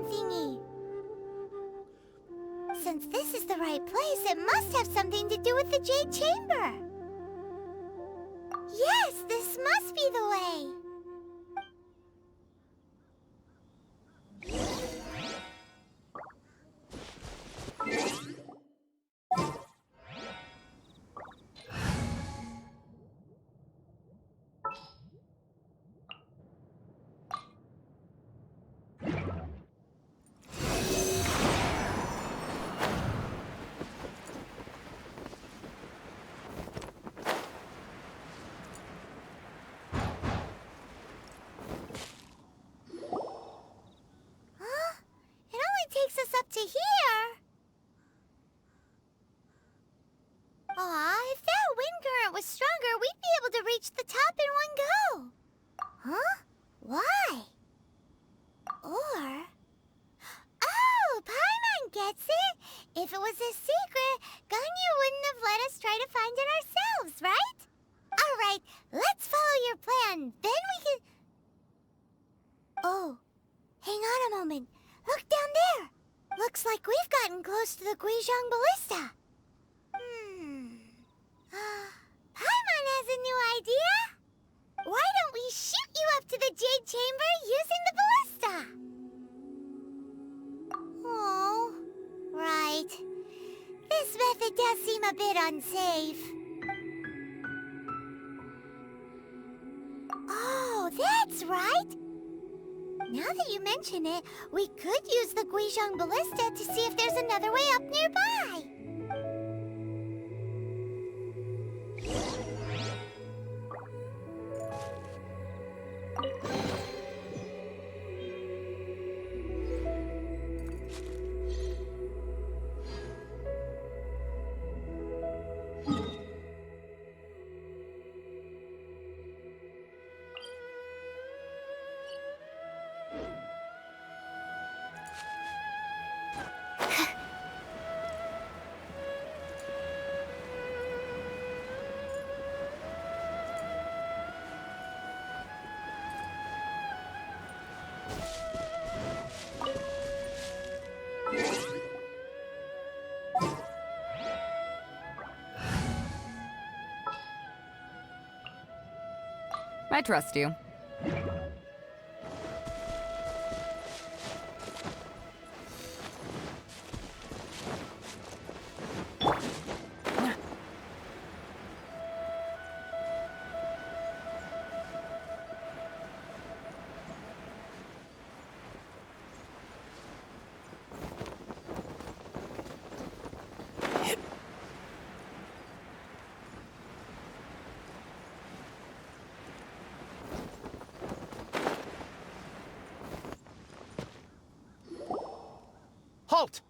potion thingy. Since this is the right place, it must have something to do with the Jade Chamber. Yes, this must be the way. Up to here. Aw, if that wind current was stronger, we'd be able to reach the top in one go. Huh? Why? Or... Oh, Paimon gets it! If it was a secret, Ganyu wouldn't have let us try to find it ourselves, right? Alright, let's follow your plan, then we can... Oh, hang on a moment. Look down there! Looks like we've gotten close to the Guizhong Ballista. Paimon has a new idea. Why don't we shoot you up to the Jade Chamber using the ballista? Oh, right. This method does seem a bit unsafe. Oh, that's right. Now that you mention it, we could use the Guizhong Ballista to see if there's another way up nearby. I trust you. Halt!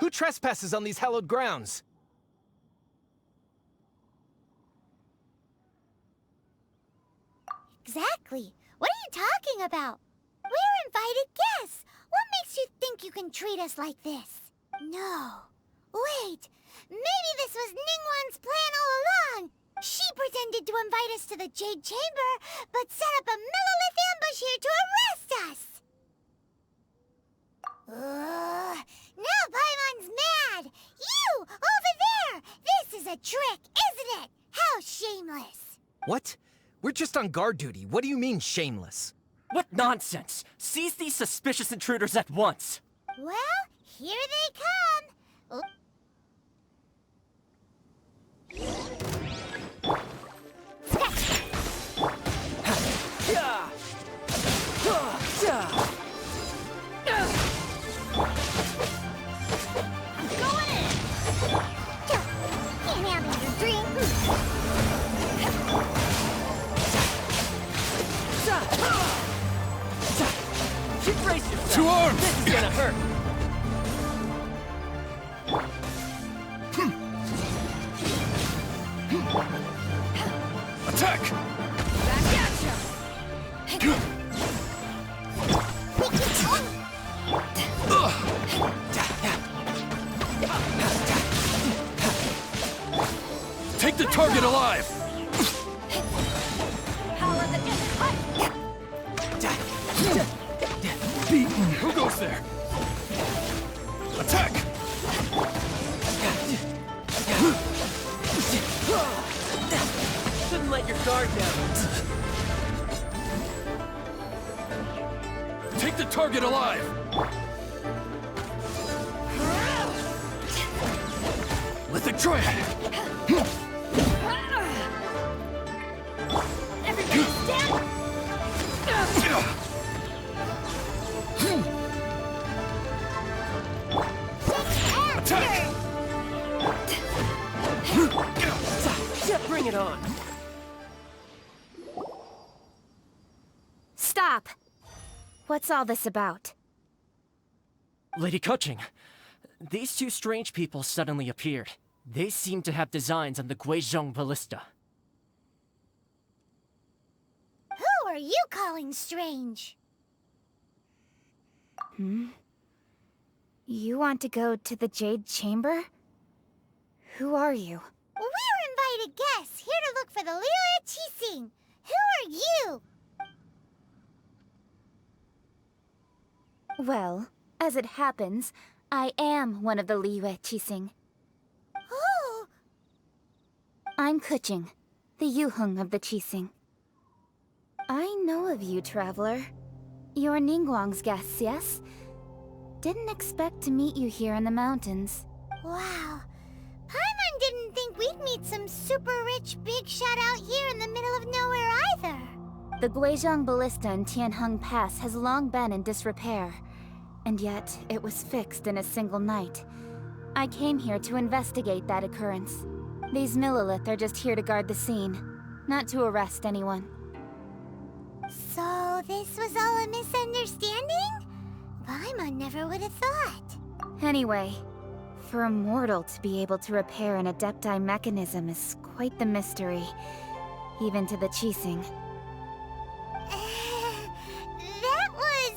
Who trespasses on these hallowed grounds? Exactly. What are you talking about? We're invited guests. What makes you think you can treat us like this? No. Wait. Maybe this was Ningguang's plan all along. She pretended to invite us to the Jade Chamber, but set up a Millilith ambush here to arrest us. Now Paimon's mad! You! Over there! This is a trick, isn't it? How shameless! What? We're just on guard duty. What do you mean, shameless? What nonsense! Seize these suspicious intruders at once! Well, here they come! Brace yourself! To arms! This is gonna hurt! Attack! Back at ya! Take the target alive! Power the cut! Beaten. Who goes there! Attack! Shouldn't let your guard down. Take the target alive! Lithic Triad! Everybody stand! Attack! Bring it on. Stop! What's all this about? Lady Kuching, these two strange people suddenly appeared. They seem to have designs on the Guizhong Ballista. Who are you calling strange? You want to go to the Jade Chamber? Who are you? We're invited guests here to look for the Liyue Qixing. Who are you? Well, as it happens, I am one of the Liyue Qixing. Oh, I'm Kuching, the Yuheng of the Qixing. I know of you, traveler. You're Ningguang's guests, yes? Didn't expect to meet you here in the mountains. wow. Paimon didn't think we'd meet some super rich big shot out here in the middle of nowhere either. The Guizhong Ballista in Tianheng Pass has long been in disrepair, and yet it was fixed in a single night. I came here to investigate that occurrence. These Millilith are just here to guard the scene, not to arrest anyone. So this was all a misunderstanding? Paimon never would have thought. Anyway, for a mortal to be able to repair an Adepti mechanism is quite the mystery, even to the Qixing. That was...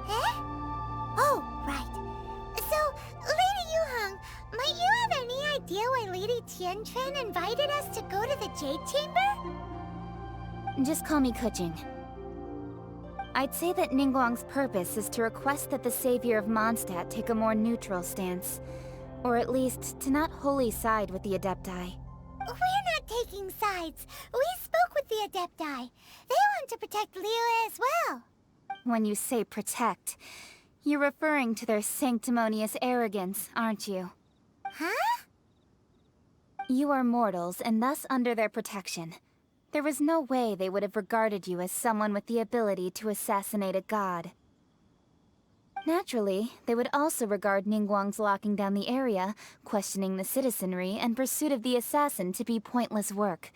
Eh? Oh, right. So, Lady Yuheng, might you have any idea why Lady Tianquan invited us to go to the Jade Chamber? Just call me Kuching. I'd say that Ningguang's purpose is to request that the savior of Mondstadt take a more neutral stance. Or at least, to not wholly side with the Adepti. We're not taking sides. We spoke with the Adepti. They want to protect Liyue as well. When you say protect, you're referring to their sanctimonious arrogance, aren't you? Huh? You are mortals, and thus under their protection. There was no way they would have regarded you as someone with the ability to assassinate a god. Naturally, they would also regard Ningguang's locking down the area, questioning the citizenry, and pursuit of the assassin to be pointless work.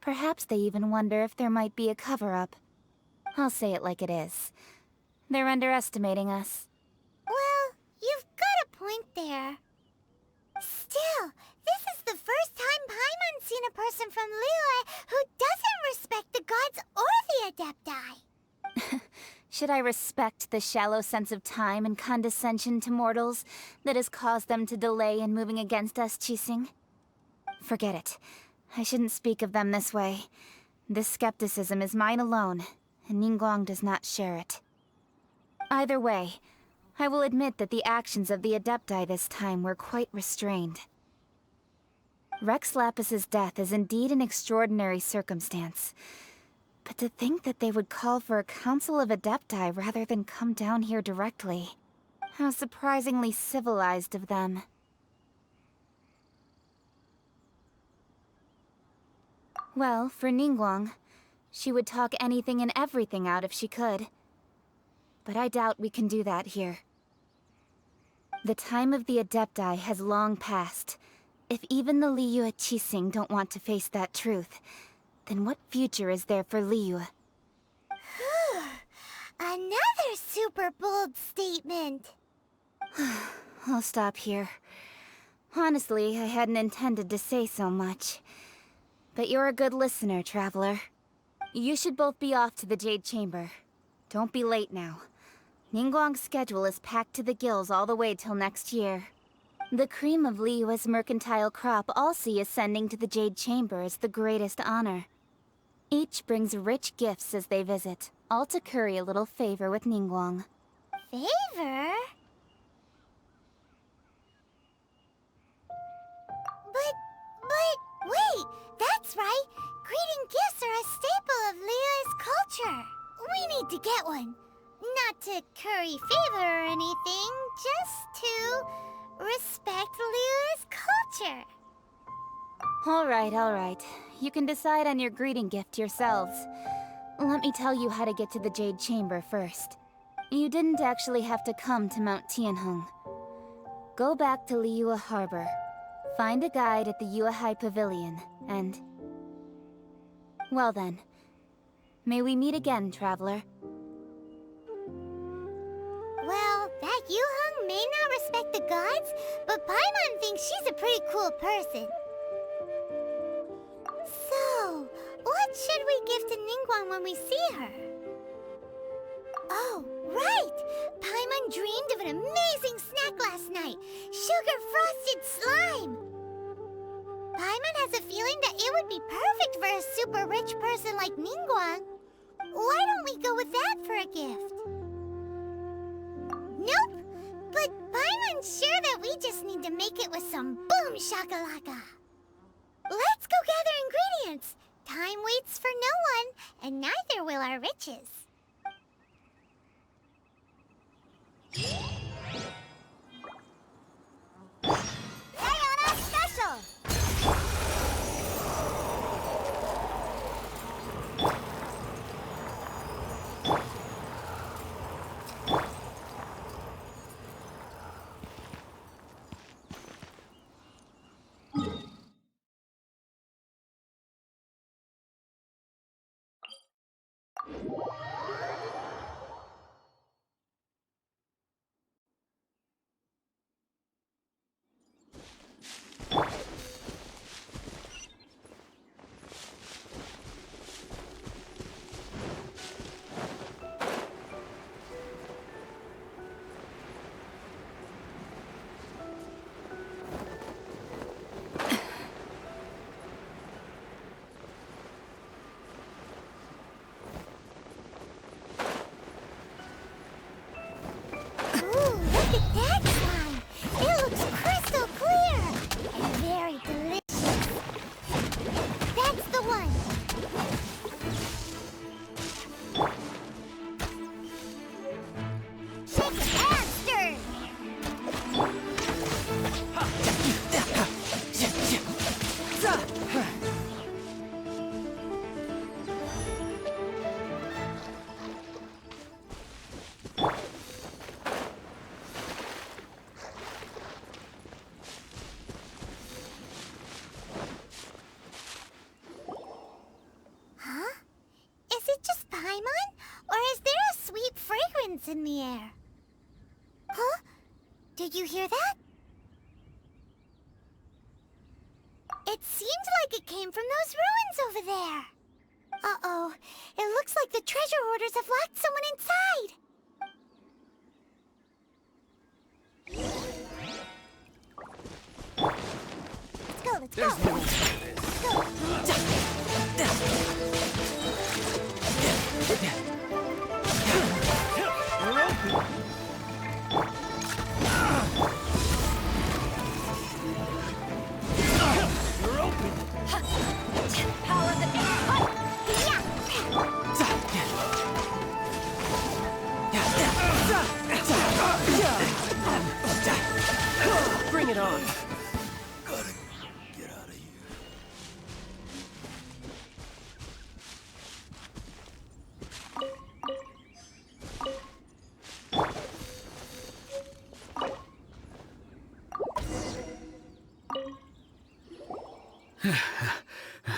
Perhaps they even wonder if there might be a cover-up. I'll say it like it is. They're underestimating us. Well, you've got a point there. Still, this is the first time Paimon's seen a person from Liyue who doesn't respect the gods or the Adepti. Should I respect the shallow sense of time and condescension to mortals that has caused them to delay in moving against us, Qixing? Forget it. I shouldn't speak of them this way. This skepticism is mine alone, and Ningguang does not share it. Either way, I will admit that the actions of the Adepti this time were quite restrained. Rex Lapis's death is indeed an extraordinary circumstance. But to think that they would call for a council of Adepti rather than come down here directly. How surprisingly civilized of them. Well, for Ningguang, she would talk anything and everything out if she could. But I doubt we can do that here. The time of the Adepti has long passed. If even the Liyue Qixing don't want to face that truth, then what future is there for Liyue? Another super bold statement. I'll stop here. Honestly, I hadn't intended to say so much. But you're a good listener, traveler. You should both be off to the Jade Chamber. Don't be late now. Ningguang's schedule is packed to the gills all the way till next year. The cream of Liyue's mercantile crop all see ascending to the Jade Chamber as the greatest honor. Each brings rich gifts as they visit, all to curry a little favor with Ningguang. Favor? But, wait, that's right. Greeting gifts are a staple of Liyue's culture. We need to get one. Not to curry favor or anything, just to respect Liyue's culture. All right. You can decide on your greeting gift yourselves. Let me tell you how to get to the Jade Chamber first. You didn't actually have to come to Mount Tianheng. Go back to Liyue Harbor. Find a guide at the Yuehai Pavilion, and... well then. May we meet again, traveler. Well, that Yuheng may not respect the gods, but Paimon thinks she's a pretty cool person. So, what should we give to Ningguang when we see her? Oh, right! Paimon dreamed of an amazing snack last night! Sugar-frosted slime! Paimon has a feeling that it would be perfect for a super rich person like Ningguang. Why don't we go with that for a gift? Nope! But Paimon's sure that we just need to make it with some boom shakalaka. Let's go gather ingredients. Time waits for no one, and neither will our riches. Sayonara special! In the air. Huh? Did you hear that? It seems like it came from those ruins over there. Uh-oh. It looks like the treasure hoarders have locked someone inside. Let's go. There's no way to You're open. Power of the beast. Bring it on. Gotta get out of here.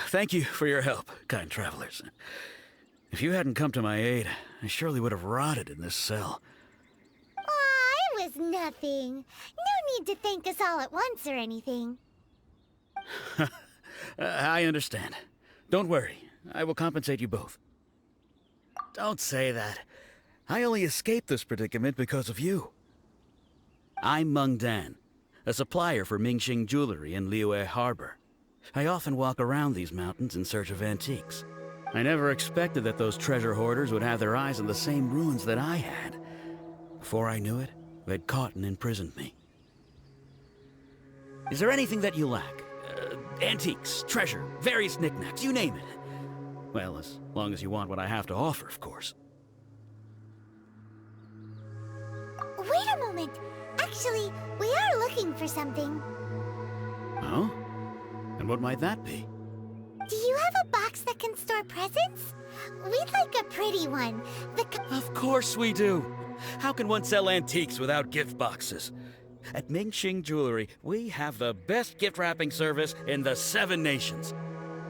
Thank you for your help, kind travelers. If you hadn't come to my aid, I surely would have rotted in this cell. Aw, it was nothing. No need to thank us all at once or anything. I understand. Don't worry, I will compensate you both. Don't say that. I only escaped this predicament because of you. I'm Meng Dan, a supplier for Mingxing jewelry in Liyue Harbor. I often walk around these mountains in search of antiques. I never expected that those treasure hoarders would have their eyes on the same ruins that I had. Before I knew it, they'd caught and imprisoned me. Is there anything that you lack? Antiques, treasure, various knickknacks, you name it. Well, as long as you want what I have to offer, of course. Wait a moment. Actually, we are looking for something. Oh? And what might that be? Do you have a box that can store presents? We'd like a pretty one. Of course we do! How can one sell antiques without gift boxes? At Mingxing Jewelry, we have the best gift wrapping service in the 7 nations.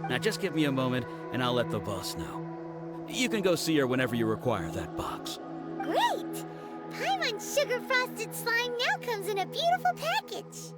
Now just give me a moment, and I'll let the boss know. You can go see her whenever you require that box. Great! Paimon Sugar Frosted Slime now comes in a beautiful package.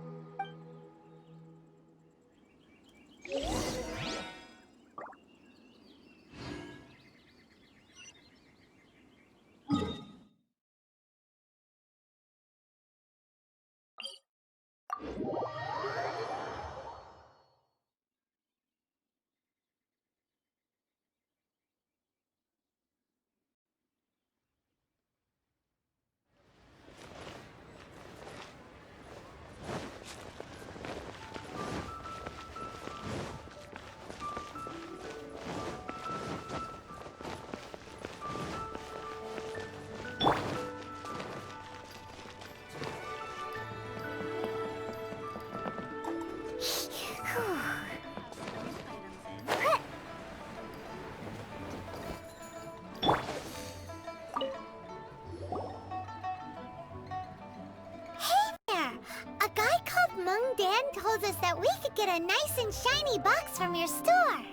Told us that we could get a nice and shiny box from your store.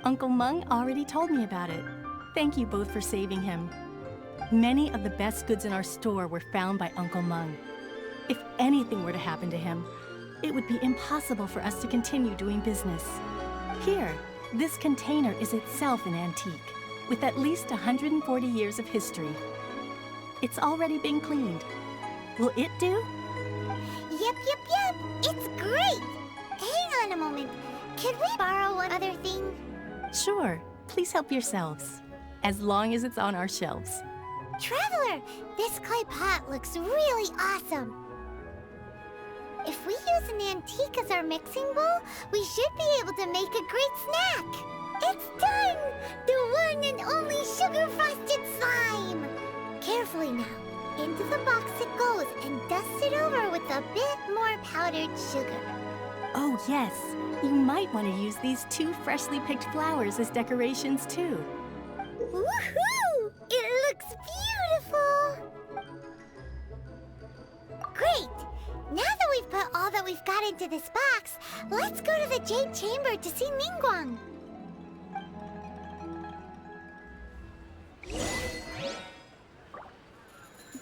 Uncle Meng already told me about it. Thank you both for saving him. Many of the best goods in our store were found by Uncle Meng. If anything were to happen to him, it would be impossible for us to continue doing business. Here, this container is itself an antique, with at least 140 years of history. It's already been cleaned. Will it do? Yep. It's great! Hang on a moment. Could we borrow one other thing? Sure. Please help yourselves. As long as it's on our shelves. Traveler, this clay pot looks really awesome. If we use an antique as our mixing bowl, we should be able to make a great snack. It's done! The one and only sugar frosted slime! Carefully now. Into the box it goes and dust it over with a bit more powdered sugar. Oh yes, you might want to use these 2 freshly picked flowers as decorations too. Woohoo! It looks beautiful! Great! Now that we've put all that we've got into this box, let's go to the Jade Chamber to see Ningguang.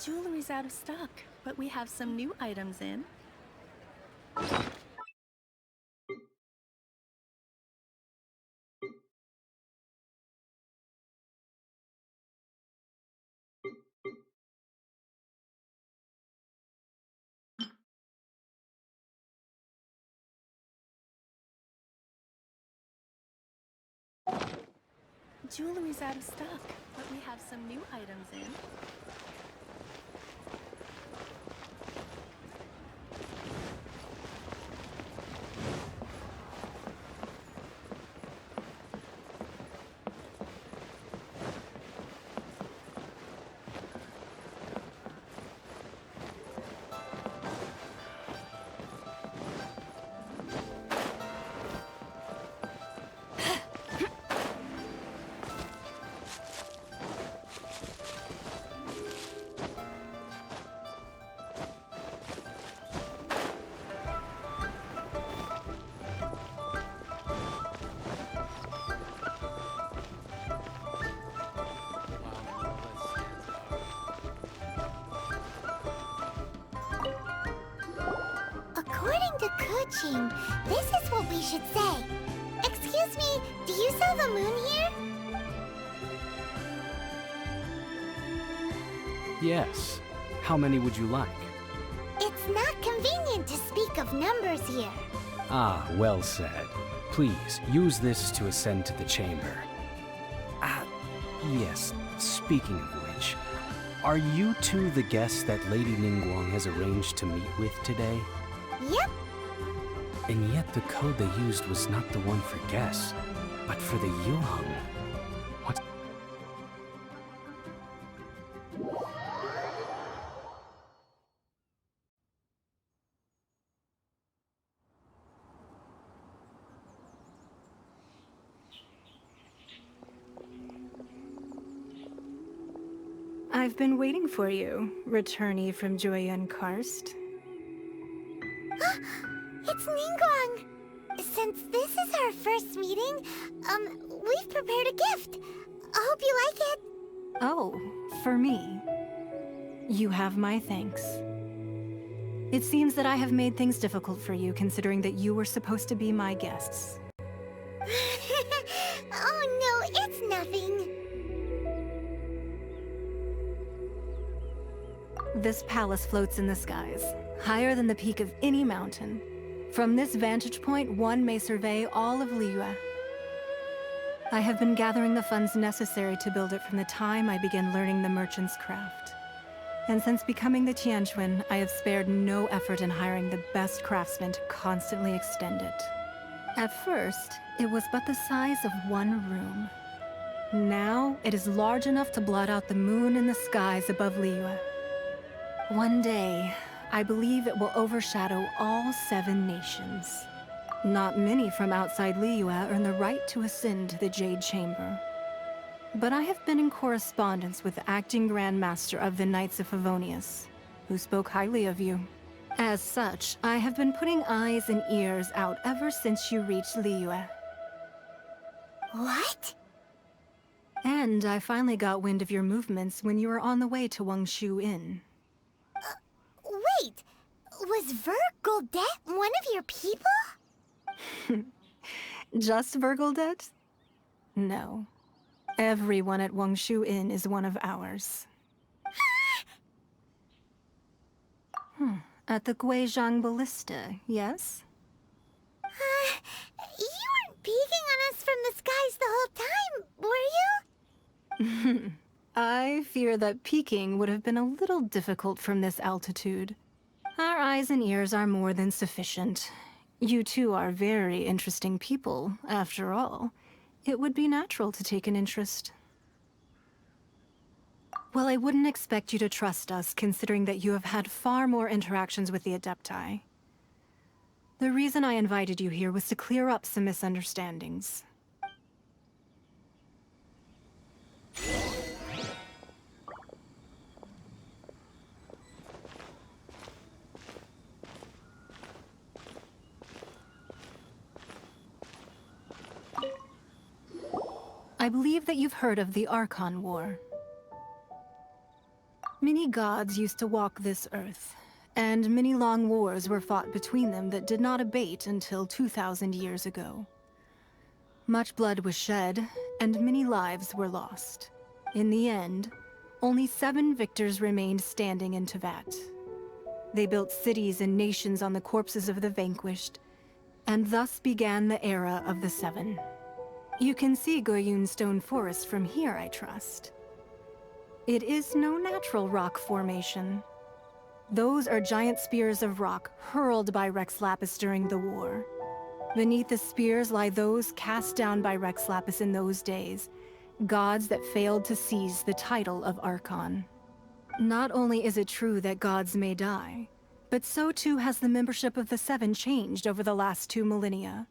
Jewelry's out of stock, but we have some new items in. Jewelry's out of stock, but we have some new items in. According to Kuching, this is what we should say. Excuse me, do you sell the moon here? Yes. How many would you like? It's not convenient to speak of numbers here. Ah, well said. Please, use this to ascend to the chamber. Yes, speaking of which, are you two the guests that Lady Ningguang has arranged to meet with today? Yep. And yet the code they used was not the one for guests, but for the Yuheng. What? I've been waiting for you, returnee from Joyun Karst. It's Ningguang! Since this is our first meeting, we've prepared a gift. I hope you like it. Oh, for me. You have my thanks. It seems that I have made things difficult for you, considering that you were supposed to be my guests. Oh no, it's nothing. This palace floats in the skies, higher than the peak of any mountain. From this vantage point, one may survey all of Liyue. I have been gathering the funds necessary to build it from the time I began learning the merchant's craft. And since becoming the Tianquan, I have spared no effort in hiring the best craftsmen to constantly extend it. At first, it was but the size of one room. Now, it is large enough to blot out the moon in the skies above Liyue. One day, I believe it will overshadow all 7 nations. Not many from outside Liyue earn the right to ascend to the Jade Chamber. But I have been in correspondence with the acting Grand Master of the Knights of Favonius, who spoke highly of you. As such, I have been putting eyes and ears out ever since you reached Liyue. What? And I finally got wind of your movements when you were on the way to Wangshu Inn. Wait, was Vergoldet one of your people? Just Vergoldet? No. Everyone at Wangshu Inn is one of ours. At the Guizhang Ballista, yes? You weren't peeking on us from the skies the whole time, were you? I fear that peeking would have been a little difficult from this altitude. Our eyes and ears are more than sufficient. You two are very interesting people, after all. It would be natural to take an interest. Well, I wouldn't expect you to trust us, considering that you have had far more interactions with the Adepti. The reason I invited you here was to clear up some misunderstandings. I believe that you've heard of the Archon War. Many gods used to walk this earth, and many long wars were fought between them that did not abate until 2,000 years ago. Much blood was shed, and many lives were lost. In the end, only 7 victors remained standing in Tevat. They built cities and nations on the corpses of the vanquished, and thus began the era of the 7. You can see Goyun Stone Forest from here, I trust. It is no natural rock formation. Those are giant spears of rock hurled by Rex Lapis during the war. Beneath the spears lie those cast down by Rex Lapis in those days, gods that failed to seize the title of Archon. Not only is it true that gods may die, but so too has the membership of the 7 changed over the last 2 millennia.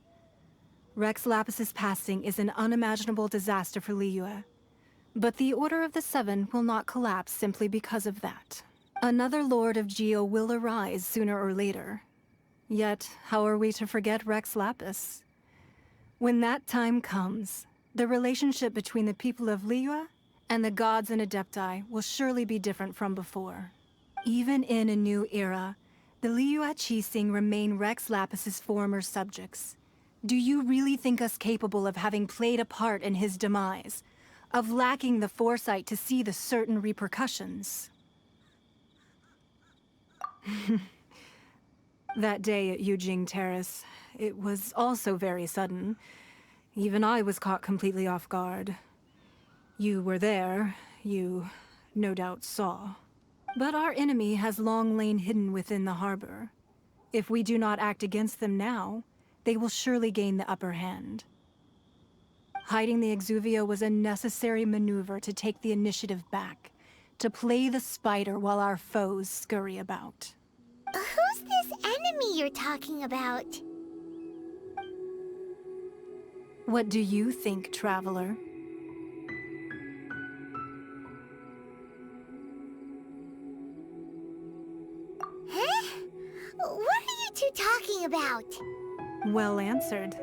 Rex Lapis's passing is an unimaginable disaster for Liyue. But the Order of the 7 will not collapse simply because of that. Another Lord of Geo will arise sooner or later. Yet, how are we to forget Rex Lapis? When that time comes, the relationship between the people of Liyue and the gods and Adepti will surely be different from before. Even in a new era, the Liyue Qixing remain Rex Lapis's former subjects. Do you really think us capable of having played a part in his demise? Of lacking the foresight to see the certain repercussions? That day at Yujing Terrace, it was also very sudden. Even I was caught completely off guard. You were there, you no doubt saw. But our enemy has long lain hidden within the harbor. If we do not act against them now, they will surely gain the upper hand. Hiding the Exuvia was a necessary maneuver to take the initiative back, to play the spider while our foes scurry about. Who's this enemy you're talking about? What do you think, traveler? Huh? What are you two talking about? Well answered.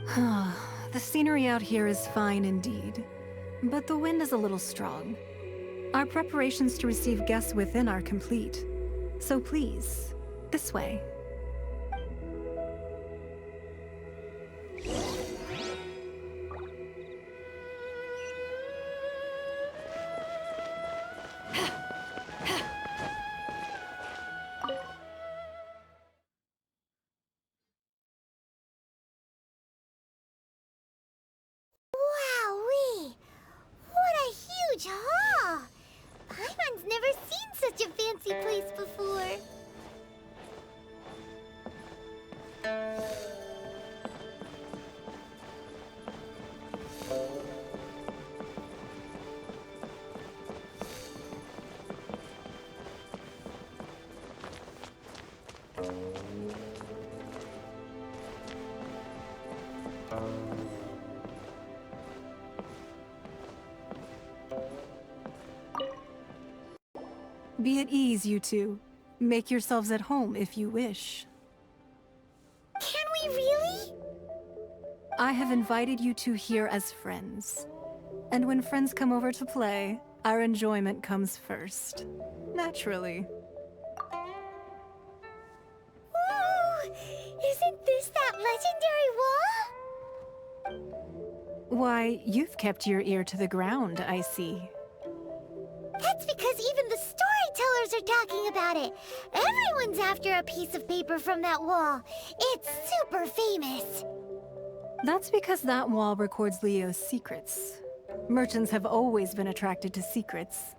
Huh? The scenery out here is fine indeed, but the wind is a little strong. Our preparations to receive guests within are complete, so please, this way. Wowee! What a huge hall! Paimon's never seen such a fancy place before. Be at ease, you two. Make yourselves at home if you wish. Can we really? I have invited you two here as friends. And when friends come over to play, our enjoyment comes first. Naturally. Whoa! Isn't this that legendary wall? Why, you've kept your ear to the ground, I see. That's because even the storytellers are talking about it. Everyone's after a piece of paper from that wall. It's super famous. That's because that wall records Leo's secrets. Merchants have always been attracted to secrets.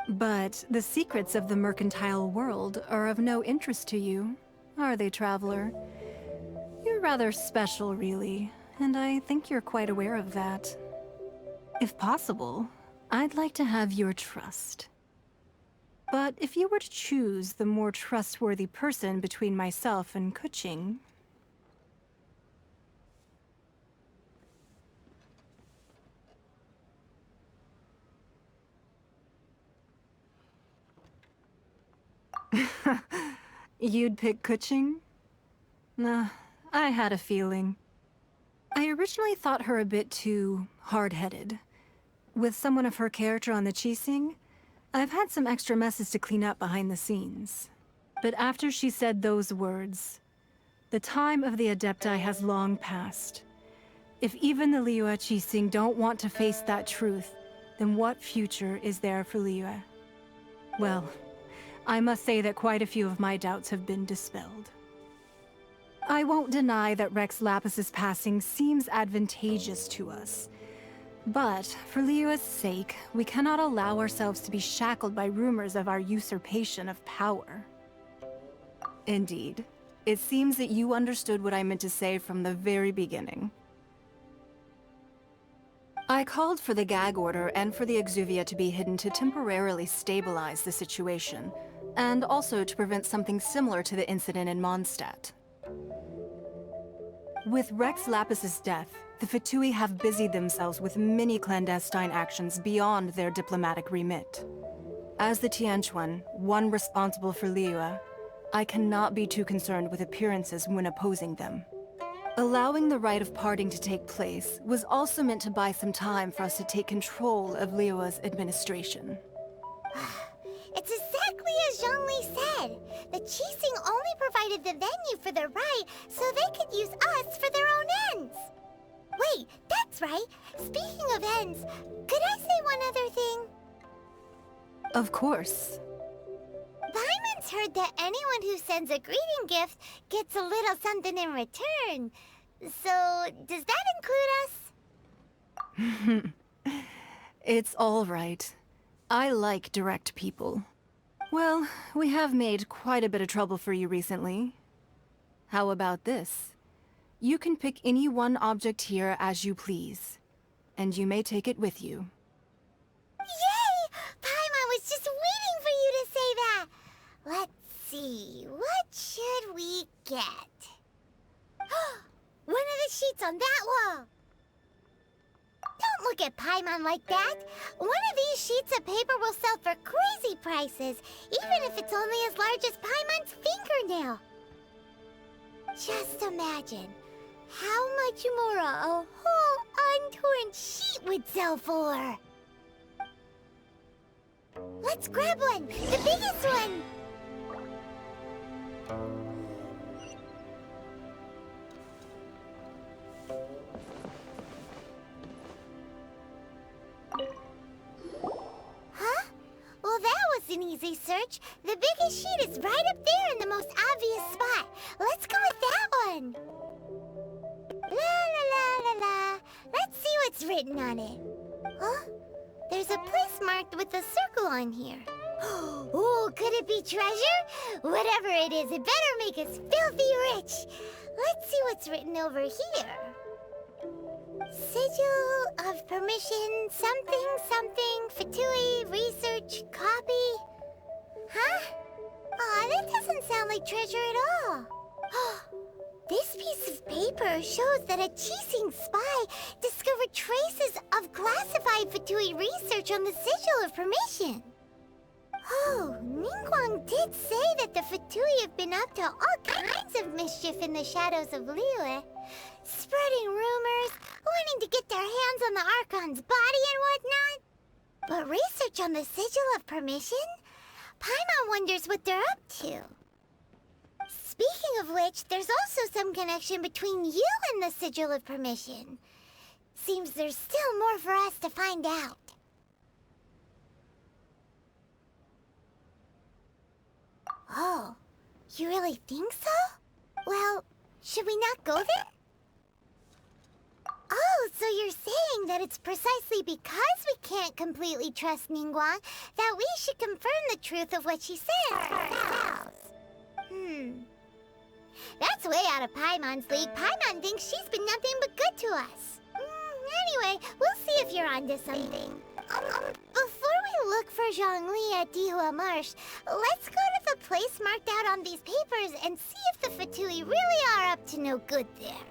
But the secrets of the mercantile world are of no interest to you, are they, traveler? You're rather special, really, and I think you're quite aware of that. If possible, I'd like to have your trust. But if you were to choose the more trustworthy person between myself and Keqing... You'd pick Keqing? Nah, I had a feeling. I originally thought her a bit too hard-headed. With someone of her character on the Qixing, I've had some extra messes to clean up behind the scenes. But after she said those words, the time of the Adepti has long passed. If even the Liyue Qixing don't want to face that truth, then what future is there for Liyue? Well, I must say that quite a few of my doubts have been dispelled. I won't deny that Rex Lapis's passing seems advantageous to us. But, for Liyue's sake, we cannot allow ourselves to be shackled by rumors of our usurpation of power. Indeed. It seems that you understood what I meant to say from the very beginning. I called for the gag order and for the Exuvia to be hidden to temporarily stabilize the situation, and also to prevent something similar to the incident in Mondstadt. With Rex Lapis's death, the Fatui have busied themselves with many clandestine actions beyond their diplomatic remit. As the Tianquan, one responsible for Liyue, I cannot be too concerned with appearances when opposing them. Allowing the rite of parting to take place was also meant to buy some time for us to take control of Liyue's administration. It's exactly as Zhongli said. The Qixing only provided the venue for the rite so they could use us for their own ends. Wait, that's right. Speaking of ends, could I say one other thing? Of course. Paimon's heard that anyone who sends a greeting gift gets a little something in return. So, does that include us? It's all right. I like direct people. Well, we have made quite a bit of trouble for you recently. How about this? You can pick any one object here as you please, and you may take it with you. Yay! Paimon was just waiting for you to say that! Let's see, what should we get? One of the sheets on that wall! Don't look at Paimon like that! One of these sheets of paper will sell for crazy prices, even if it's only as large as Paimon's fingernail. Just imagine how much more a whole untorn sheet would sell for. Let's grab one! The biggest one! Huh? Well, that was an easy search. The biggest sheet is right up there in the most obvious spot. Let's go with that one. La la la la la. Let's see what's written on it. Huh? There's a place marked with a circle on here. Oh, could it be treasure? Whatever it is, it better make us filthy rich. Let's see what's written over here. Sigil of permission, something, something, Fatui, research, copy. Huh? Aw, that doesn't sound like treasure at all. This piece of paper shows that a Qixing spy discovered traces of classified Fatui research on the Sigil of Permission. Oh, Ningguang did say that the Fatui have been up to all kinds of mischief in the shadows of Liyue. Spreading rumors, wanting to get their hands on the Archon's body and whatnot. But research on the Sigil of Permission? Paimon wonders what they're up to. Speaking of which, there's also some connection between you and the Sigil of Permission. Seems there's still more for us to find out. Oh, you really think so? Well, should we not go there? Oh, so you're saying that it's precisely because we can't completely trust Ningguang that we should confirm the truth of what she says ourselves. That's way out of Paimon's league. Paimon thinks she's been nothing but good to us. Anyway, we'll see if you're onto something. Before we look for Zhongli at Dihua Marsh, let's go to the place marked out on these papers and see if the Fatui really are up to no good there.